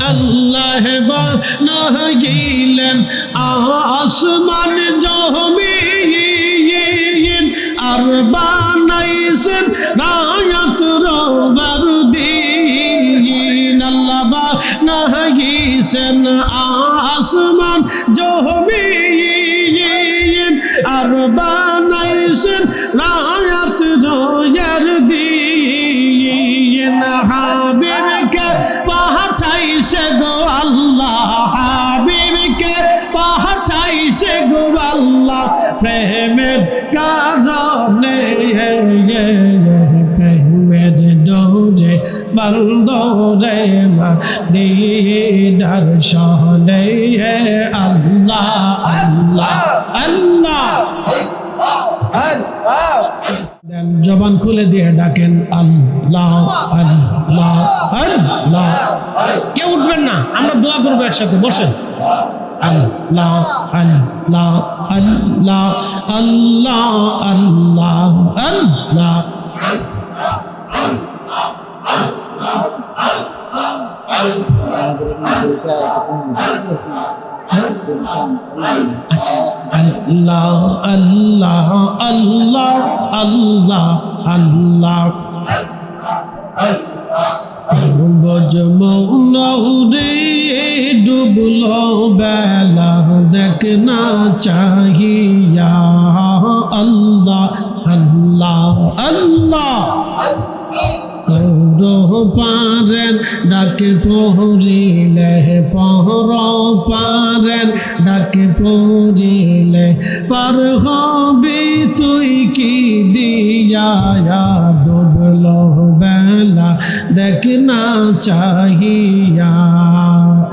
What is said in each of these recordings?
আল্লাহ বানাইলেন আসমান জমিন আর বানাইছেন রায়াত রবার দিন আল্লাহ বানাইছেন আসমান জমিন আর বানাইছেন রায়াত রবার দিন হাবিবকে পাঠাইছে গো আল্লাহ হাবিবকে পাঠাইছে গো আল্লাহ প্রেমের কারণে প্রেমের ডোরে বন্দরে মদিনার শহরে আল্লাহ আল্লাহ আল্লাহ জবান খুলে দিয়ে ডাকেন আল্লাহ আল্লাহ আল্লাহ কেউ উঠবেন না আমরা দোয়া করবো একসাথে বসেন আল্লাহ আল্লাহ আল্লাহ আল্লাহ আল্লাহ আল্লাহ আল্লাহ আল্লাহ আল্লাহ আল্লাহ আল্লাহ বজমৌরে ডুবলো বেলা দেখনা চাহিয়া আল্লাহ আল্লাহ আল্লাহ পারেন ডাকে পহরিলে পহর পারেন ডাকে পহরিলে পার হবি তুই কি দিয়া ডুবল বেলা দেখ না চাহিয়া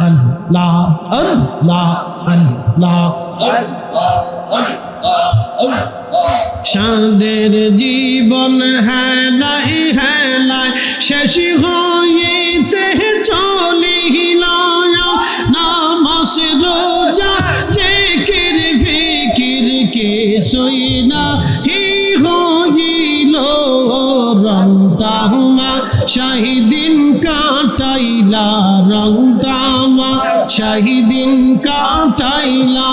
আল্লাহ আল্লাহ আল্লাহ সাদের জীবন হেলাই হেলাই শেষ হইতে চলিল নামাজ রোজা জিকির ফিকির কিছুই নাহি হইল রংতামা শাহিদিন কাটাইলা রংতামা শাহিদিন কাটাইলা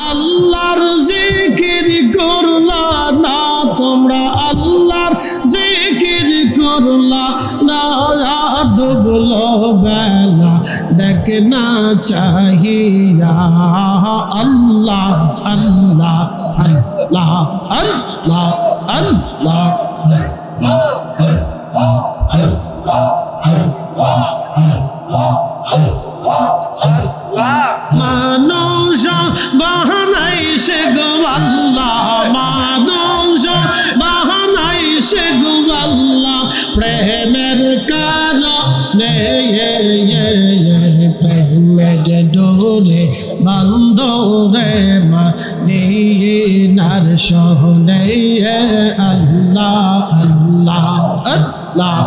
আল্লাহর জিকির করলা না তোমরা আল্লাহর জিকির করলা না ডুবল বেলা দেখ না চাহিয়া আল্লাহ আল্লাহ আল্লাহ আল্লাহ আল্লাহ মানুষ বাহানাইছে গো আল্লাহ মানুষ বাহানাইছে গো আল্লাহ প্রেমের কারণে প্রেমের ডোরে বন্দরে মদিনার শহরে আল্লাহ আল্লাহ আল্লাহ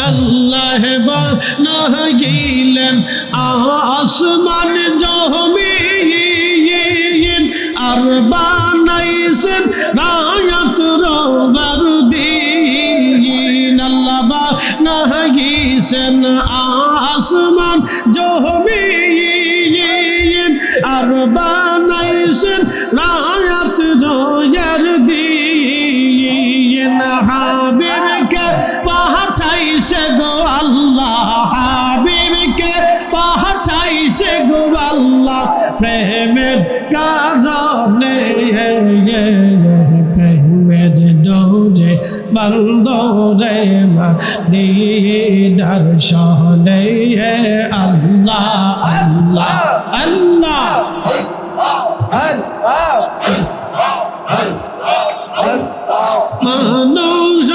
আল্লাহ বানাইলেন আসমান জমিন আর বানাইছেন রায়াত রবার দিন আল্লাহ বানাইছেন আসমান জমিন আর বানাইছেন রায়াত রবার দিন হাবিবকে পাঠাইছে গো আল্লাহ হাবিবকে পাঠাইছে গো আল্লাহ প্রেমের কারণে প্রেমের ডোরে বন্দরে মদিনার শহরে আল্লাহ আল্লাহ আল্লাহ মানুষ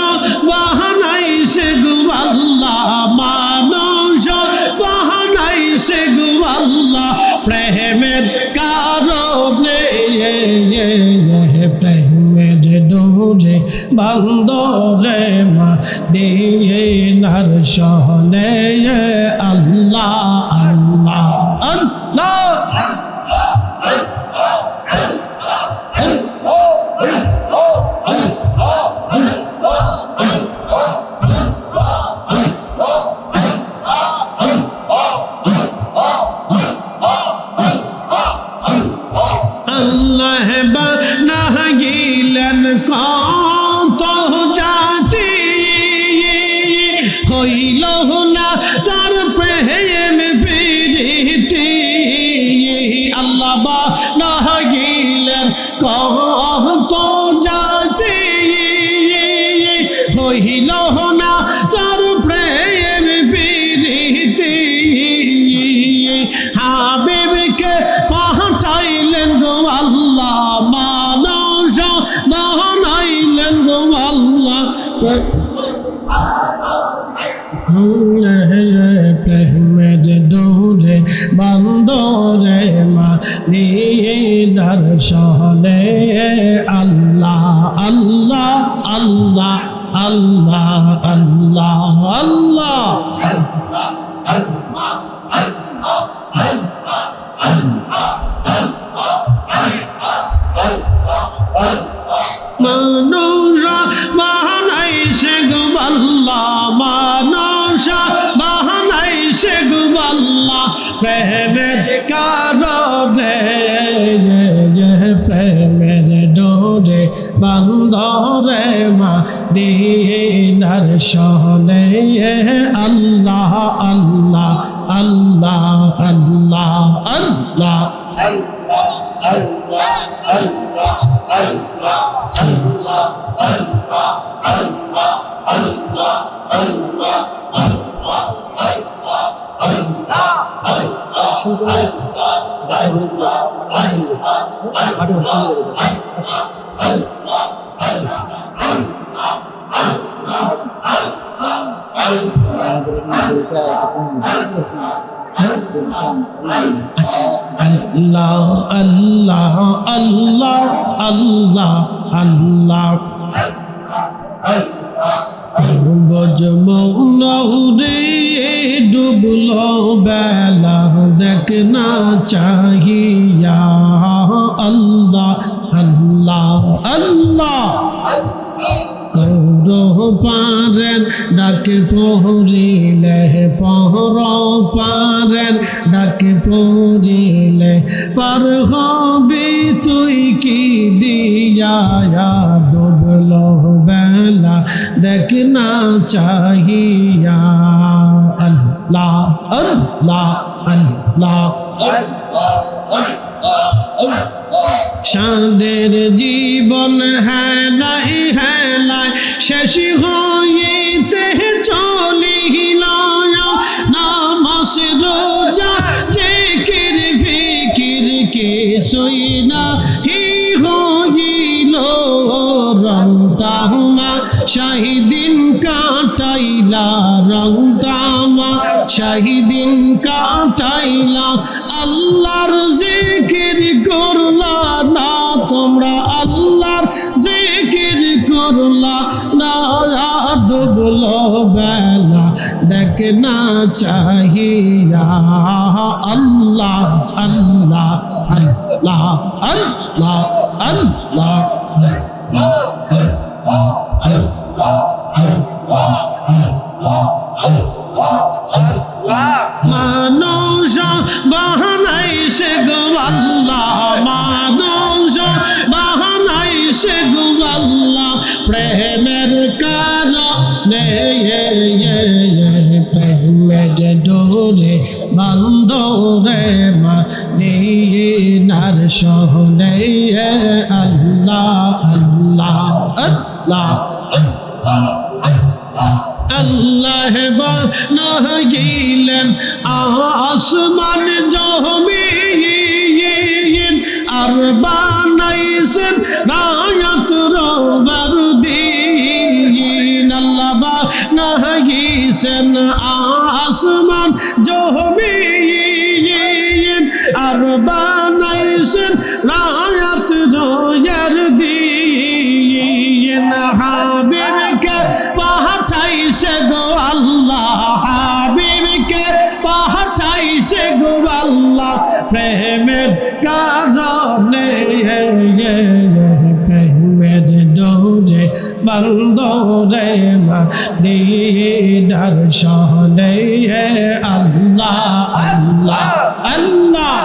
বাহানাইছে গো আল্লাহ মানুষ বাহানাইছে গো আল্লাহ প্রেমের কারণে প্রেমের ডোরে বন্দরে মদিনার শহরে আল্লাহ আল্লাহ আল্লাহ হইল না তার প্রেম প্রীতি আল্লাহ বানাইলেন কত জাতি হইল না তার প্রেম প্রীতি হাবিবকে পাঠাইলেন গো আল্লাহ মানুষ বানাইলেন গো আল্লাহ প্রেমের ডোরে বান্দরে মদিনার শহরে আল্লাহ আল্লাহ আল্লাহ আল্লাহ আল্লাহ আল্লাহ মানুষা বানাইছে গো আল্লাহ মানুষা বানাইছে গো আল্লাহ প্রেমের কারণে প্রেমের ডোরে বান্দরে মদিনার শহরে আল্লাহ আল্লাহ আল্লাহ আল্লাহ আল্লাহ আল্লাহ আল্লাহ আল্লাহ আল্লাহ আল্লাহ বজমৌনৌরে ডুবলো বেলা দেখ না চাহিয়া আল্লাহ আল্লাহ আল্লাহ পারেন ডাকে পহরিলে পহর পারেন ডাকে পহরিলে পার হবি তুই কি দিয়া ডুবল বেলা দেখ না চাহিয়া আল্লাহ আল্লাহ আল্লাহ সাদের জীবন হেলাই হেলাই শেষ হইতে চলিল নামাজ রোজা জিকির ফিকির কে সইনা হি হইল রং তামা শাহিদিন কাটাইলা রং তামা শাহিদিন কাটাইলা আল্লাহর জিকির করলা না তোমরা আল্লাহর জিকির করলা না ডুবল বেলা দেখ না চাহিয়া আল্লাহ আল্লাহ আল্লাহ আল্লাহ আল্লাহ মানুষ বানাইছে গো আল্লাহ মানুষ বানাইছে গো আল্লাহ প্রেমের কারণে প্রেমের ডোরে বান্দরে মদিনার শহরে আল্লাহ আল্লাহ আল্লাহ আল্লাহ বানাইলেন আসমান জমিন আর বানাইছেন রায়াত রবারুদ্দিন আল্লাহ বানাইছেন আসমান জমিন আর বানাইছেন রায়াত রবারুদ্দিন হাবিবকে পাঠাইছে গো আল্লাহ হাবিবকে পাঠাইছে গো আল্লাহ প্রেমের কারণে প্রেমের ডোরে বান্দরে মদিনার শহরে আল্লাহ আল্লাহ আল্লাহ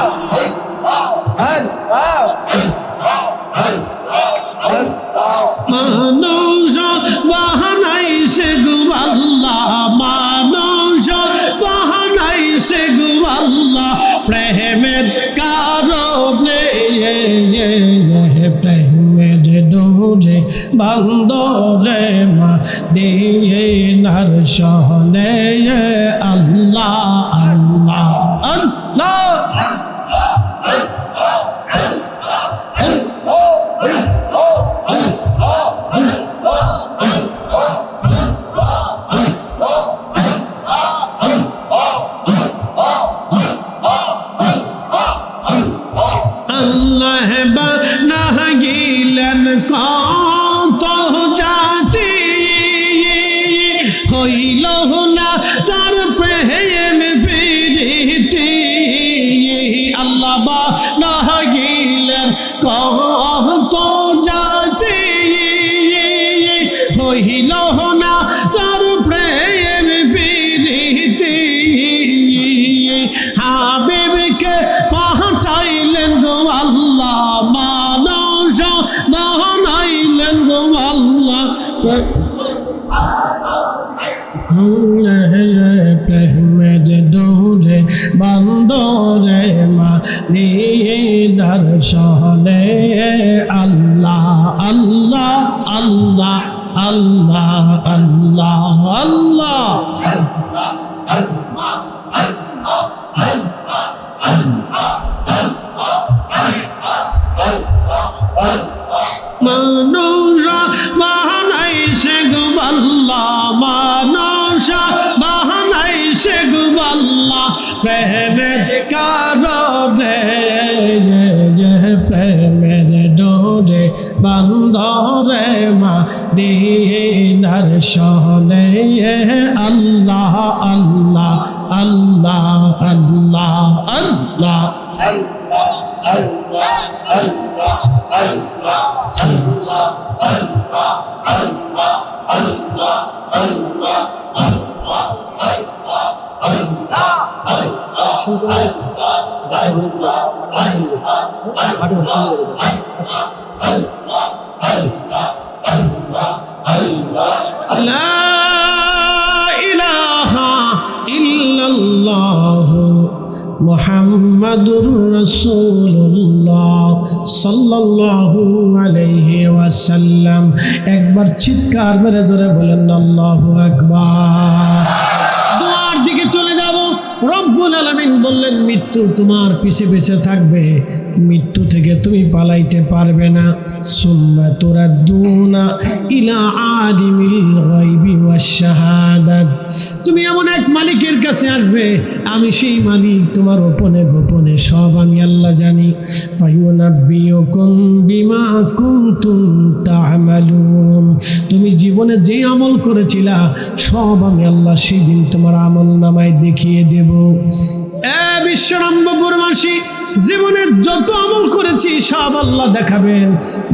মানুষ বানাইছে গো আল্লাহ বন্দরে মদিনার শহরে আল্লাহ আল্লাহ আল্লাহ আল্লাহ বানাইলেন কত জাতি হইল না তার প্রেম প্রীতি আল্লাহ বানাইলেন কত জাতি হইল না তার প্রেম প্রীতি হাবিবকে পাঠাইলেন গো আল্লাহ মানুষ বানাইলেন গো আল্লাহ প্রেমের ডোরে বন্দরে মদিনার শহরে আল্লাহ আল্লাহ আল্লাহ আল্লাহ আল্লাহ আল্লাহ মানুষা বানাইছে গো আল্লাহ মানুষা বানাইছে গো আল্লাহ প্রেমের কারণে প্রেমের ডোরে বন্দরে মদিনার শহরে আল্লাহ আল্লাহ আল্লাহ আল্লাহ আল্লাহ লা ইলাহা ইল্লাল্লাহ মুহাম্মাদুর রাসূলুল্লাহ সাল্লাল্লাহু আলাইহি ওয়াসাল্লাম একবার চিৎকার মেরে জোরে বলেন আল্লাহু আকবার দুয়ার দিকে চলে যাব রব্বুল আলামিন বললেন মৃত্যু তোমার পিছে পিছে থাকবে মৃত্যু থেকে তুমি পালাইতে পারবে না সুম্মা তুরাদ্দুনা ইলা আলিমিল গায়বি ওয়াশ শাহাদাত তুমি এমন এক মালিকের কাছে আসবে আমি সেই মালিক তোমার গোপনে সব আমি আল্লাহ জানি ফায়ুনাব্বিউকুম বিমা কুনতুম তা'মালুন তুমি জীবনে যে আমল করেছিলা সব আমি আল্লাহ সেদিন তোমার আমল নামায় দেখিয়ে দেব বিশ্বরম্ভপুরবাসী জীবনে যত আমল করেছি সব আল্লাহ দেখাবেন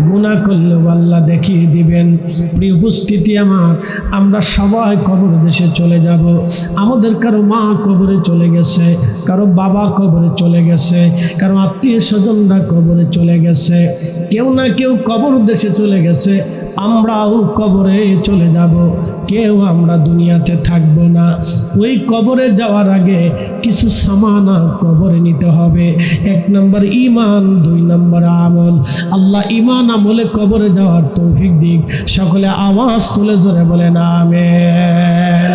গুনাহ করলেও আল্লাহ দেখিয়ে দিবেন প্রিয় উপস্থিতি আমার আমরা সবাই কবর দেশে চলে যাব আমাদের কারো মা কবরে চলে গেছে কারো বাবা কবরে চলে গেছে কারো আত্মীয় স্বজনরা কবরে চলে গেছে কেউ না কেউ কবর দেশে চলে গেছে আমরাও কবরে চলে যাব কেউ আমরা দুনিয়াতে থাকবো না ওই কবরে যাওয়ার আগে কিছু সামানা কবরে নিতে হবে এক নম্বর ঈমান দুই নম্বর আমল আল্লাহ ঈমান আমলে কবরে যাওয়ার তৌফিক দিক সকলে আওয়াজ তুলে জোরে বলেন আমিন।